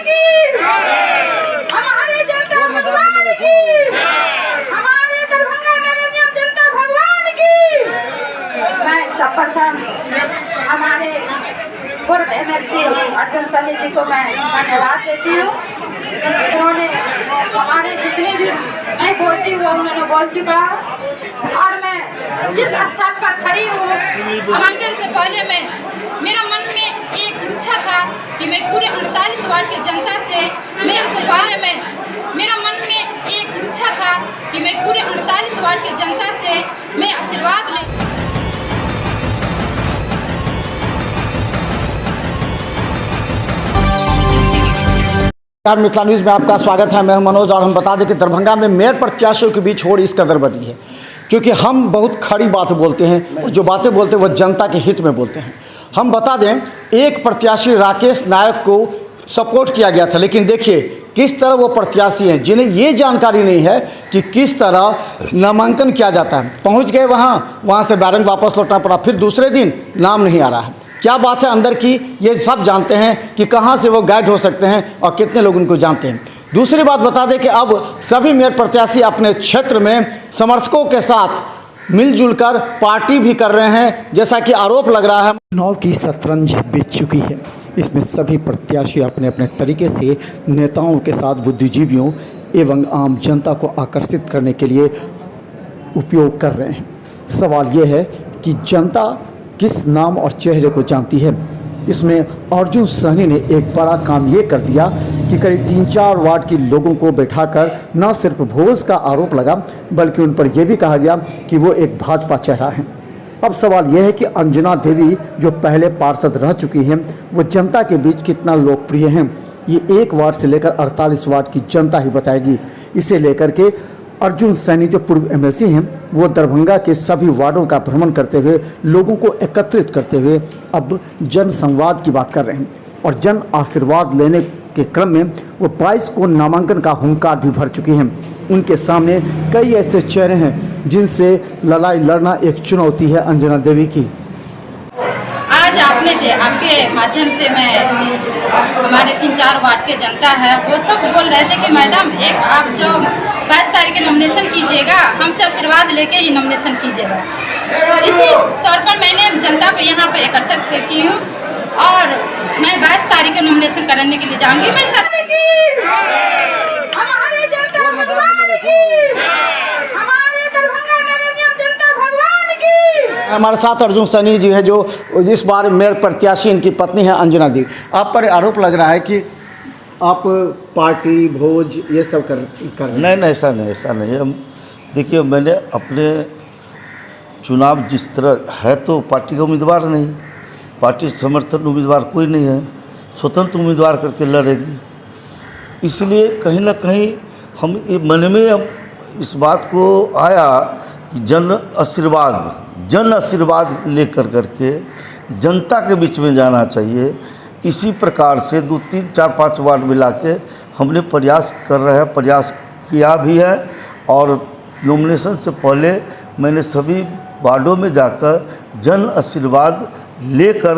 की, हमारे जनता भगवान की, हमारे दरभंगा नगर निगम जनता भगवान की। मैं सर्वप्रथम हमारे पूर्व एमएलसी अर्जुन सैनी जी को मैं धन्यवाद देती हूँ। उन्होंने हमारे जितने भी मैं बोलती हूँ उन्होंने बोल चुका और मैं जिस स्तर पर खड़ी हूँ नामांकन से पहले मेरा मन में एक इच्छा था कि मैं पूरे 48 वार्ड की जनता से मैं आशीर्वाद मेरा मन में एक इच्छा था कि मैं पूरे 48 वार्ड की जनता से मैं आशीर्वाद ले। मिथिला न्यूज़ में आपका स्वागत है। मैं हूं मनोज और हम बता दें कि दरभंगा में मेयर प्रत्याशियों के बीच होड़ इस कदर बढ़ी है क्योंकि हम बहुत खड़ी बात बोलते हैं और जो बातें बोलते हैं वो जनता के हित में बोलते हैं। हम बता दें एक प्रत्याशी राकेश नायक को सपोर्ट किया गया था, लेकिन देखिए किस तरह वो प्रत्याशी हैं जिन्हें ये जानकारी नहीं है कि किस तरह नामांकन किया जाता है। पहुँच गए वहाँ से बैरंग वापस लौटना पड़ा, फिर दूसरे दिन नाम नहीं आ रहा है। क्या बात है अंदर की, ये सब जानते हैं कि कहां से वो गाइड हो सकते हैं और कितने लोग उनको जानते हैं। दूसरी बात बता दें कि अब सभी मेयर प्रत्याशी अपने क्षेत्र में समर्थकों के साथ मिलजुल कर पार्टी भी कर रहे हैं, जैसा कि आरोप लग रहा है। चुनाव की शतरंज बीत चुकी है, इसमें सभी प्रत्याशी अपने अपने तरीके से नेताओं के साथ बुद्धिजीवियों एवं आम जनता को आकर्षित करने के लिए उपयोग कर रहे हैं। सवाल ये है कि जनता किस नाम और चेहरे को जानती है। इसमें अर्जुन सहनी ने एक बड़ा काम ये कर दिया कि करीब 3-4 वार्ड के लोगों को बैठाकर न सिर्फ भोज का आरोप लगा बल्कि उन पर यह भी कहा गया कि वो एक भाजपा चेहरा है। अब सवाल यह है कि अंजना देवी जो पहले पार्षद रह चुकी हैं वो जनता के बीच कितना लोकप्रिय हैं, ये 1 वार्ड से लेकर 48 वार्ड की जनता ही बताएगी। इसे लेकर के अर्जुन सैनी जो पूर्व एमएलसी हैं वो दरभंगा के सभी वार्डों का भ्रमण करते हुए लोगों को एकत्रित करते हुए अब जन संवाद की बात कर रहे हैं और जन आशीर्वाद लेने के क्रम में वो 22 को नामांकन का हुंकार भी भर चुकी हैं। उनके सामने कई ऐसे चेहरे हैं जिनसे लड़ाई लड़ना एक चुनौती है अंजना देवी की। आज आपके माध्यम से मैं हमारे 3-4 वार्ड के जनता है वो सब बोल रहे थे कि मैडम एक आप जो 22 तारीख के नॉमिनेशन कीजिएगा, हमसे आशीर्वाद लेके ही नॉमिनेशन कीजिएगा। इसी तौर पर मैंने जनता को यहाँ पर इकट्ठा की हूँ और मैं 22 तारीख को नॉमिनेशन कराने के लिए जाऊँगी। मैं सत्य की, हमारे जनता भगवान की, हमारे दरभंगा नगर निगम जनता भगवान की। हमारे साथ अर्जुन सैनी जी है जो इस बार मेयर प्रत्याशी, इनकी पत्नी है अंजना देवी। आप पर आरोप लग रहा है कि आप पार्टी भोज ये सब कर नहीं, ऐसा नहीं। हम देखिए, मैंने अपने चुनाव जिस तरह है तो पार्टी का उम्मीदवार नहीं, पार्टी समर्थन उम्मीदवार कोई नहीं है, स्वतंत्र उम्मीदवार करके लड़ेगी। इसलिए कहीं ना कहीं हम ये मन में अब इस बात को आया कि जन आशीर्वाद लेकर करके जनता के बीच में जाना चाहिए। इसी प्रकार से 2, 3, 4, 5 वार्ड मिला के हमने प्रयास कर रहे हैं, प्रयास किया भी है और नॉमिनेशन से पहले मैंने सभी वार्डों में जाकर जन आशीर्वाद लेकर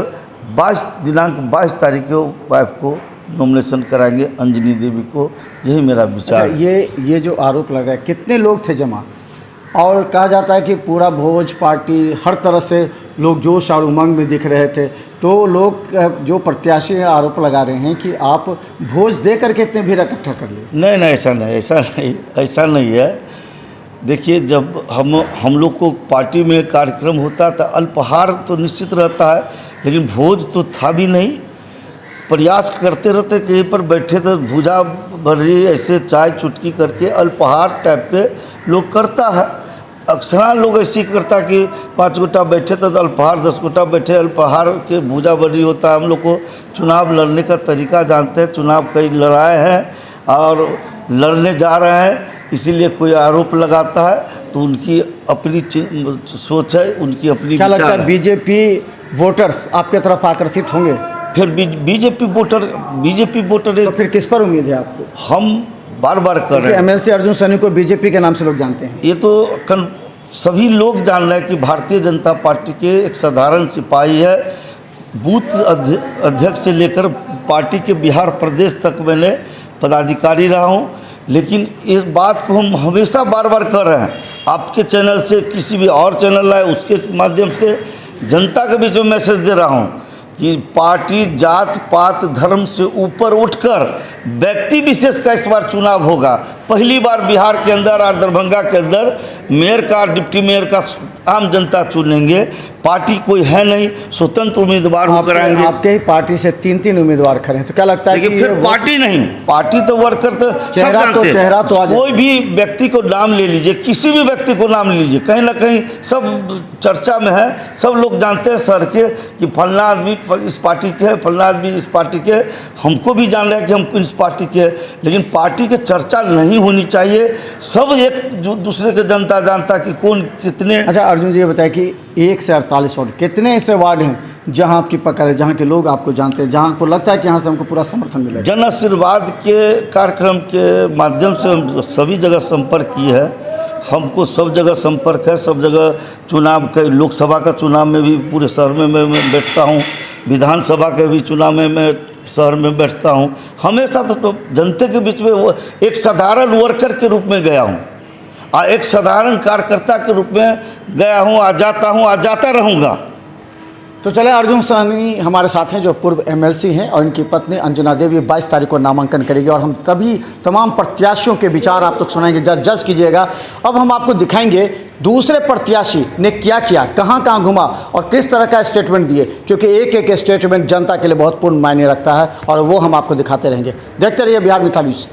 दिनांक 22 तारीख को वाइफ को नॉमिनेशन कराएंगे, अंजनी देवी को। यही मेरा विचार। अच्छा, ये जो आरोप लग रहा है, कितने लोग थे जमा? और कहा जाता है कि पूरा भोज पार्टी हर तरह से लोग जोश और उमंग में दिख रहे थे, तो लोग जो प्रत्याशी आरोप लगा रहे हैं कि आप भोज दे करके इतने भीड़ इकट्ठा कर लिए। नहीं, ऐसा नहीं है। देखिए, जब हम लोग को पार्टी में कार्यक्रम होता था, अल्पाहार तो निश्चित रहता है, लेकिन भोज तो था भी नहीं। प्रयास करते रहते, कहीं पर बैठे तो भुजा भरी ऐसे चाय चुटकी करके अल्पाहार टाइप पे लोग करता है। अक्सर लोग ऐसे करता कि 5 गोटा बैठे तो अल्पाहार, 10 गोटा बैठे अल्पाहार के भुजा भरी होता है। हम लोग को चुनाव लड़ने का तरीका जानते हैं, चुनाव कई लड़ाए हैं और लड़ने जा रहे हैं, इसीलिए कोई आरोप लगाता है तो उनकी अपनी सोच है, उनकी अपनी। क्या लगता है बीजेपी वोटर्स आपके तरफ आकर्षित होंगे? फिर बीजेपी वोटर तो फिर किस पर उम्मीद है आपको? हम बार कर रहे हैं। एमएलसी अर्जुन सैनी को बीजेपी के नाम से लोग जानते हैं। ये तो सभी लोग जान रहे हैं कि भारतीय जनता पार्टी के एक साधारण सिपाही है। बूथ अध्यक्ष से लेकर पार्टी के बिहार प्रदेश तक मैंने पदाधिकारी रहा हूँ, लेकिन इस बात को हम हमेशा बार बार कर रहे हैं, आपके चैनल से, किसी भी और चैनल है उसके माध्यम से जनता के बीच में मैसेज दे रहा हूँ कि पार्टी जात पात धर्म से ऊपर उठकर व्यक्ति विशेष का इस बार चुनाव होगा। पहली बार बिहार के अंदर और दरभंगा के अंदर मेयर का, डिप्टी मेयर का आम जनता चुनेंगे। पार्टी कोई है नहीं, स्वतंत्र उम्मीदवार होकर आएंगे। आपके ही पार्टी से 3 उम्मीदवार खड़े हैं, तो क्या लगता है कि फिर पार्टी नहीं, पार्टी तो वर्कर तो चेहरा तो आज कोई भी व्यक्ति को नाम ले लीजिए, किसी भी व्यक्ति को नाम ले लीजिए, कहीं ना कहीं सब चर्चा में है, सब लोग जानते हैं सर के कि फलना आदमी इस पार्टी के है, फलना आदमी इस पार्टी के है। हमको भी जान रहे हैं कि हम इस पार्टी के हैं, लेकिन पार्टी की चर्चा नहीं होनी चाहिए। सब एक दूसरे के जनता जानता कि कौन कितने। अच्छा अर्जुन जी ये बताएं कि 1 से 48 वार्ड, कितने ऐसे वार्ड हैं जहां आपकी पकड़ है, जहां के लोग आपको जानते हैं, जहां आपको लगता है कि यहाँ से हमको पूरा समर्थन मिलेगा? जन आशीर्वाद के कार्यक्रम के माध्यम से हम सभी जगह संपर्क किए हैं। हमको सब जगह संपर्क है, सब जगह चुनाव के, लोकसभा का चुनाव में भी पूरे शहर में मैं बैठता हूँ, विधानसभा के भी चुनाव में मैं शहर में बैठता हूँ। हमेशा तो जनता के बीच में वो एक साधारण वर्कर के रूप में गया हूँ और एक साधारण कार्यकर्ता के रूप में गया हूँ, आ जाता रहूँगा। तो चले, अर्जुन साहनी हमारे साथ हैं जो पूर्व MLC हैं और इनकी पत्नी अंजना देवी 22 तारीख को नामांकन करेगी और हम तमाम प्रत्याशियों के विचार आप तक सुनाएंगे, जज कीजिएगा। अब हम आपको दिखाएंगे दूसरे प्रत्याशी ने क्या किया, कहाँ कहाँ घुमा और किस तरह का स्टेटमेंट दिए, क्योंकि एक एक स्टेटमेंट जनता के लिए बहुत पूर्ण मायने रखता है और वो हम आपको दिखाते रहेंगे। देखते रहिए बिहार मिसाल न्यूज़।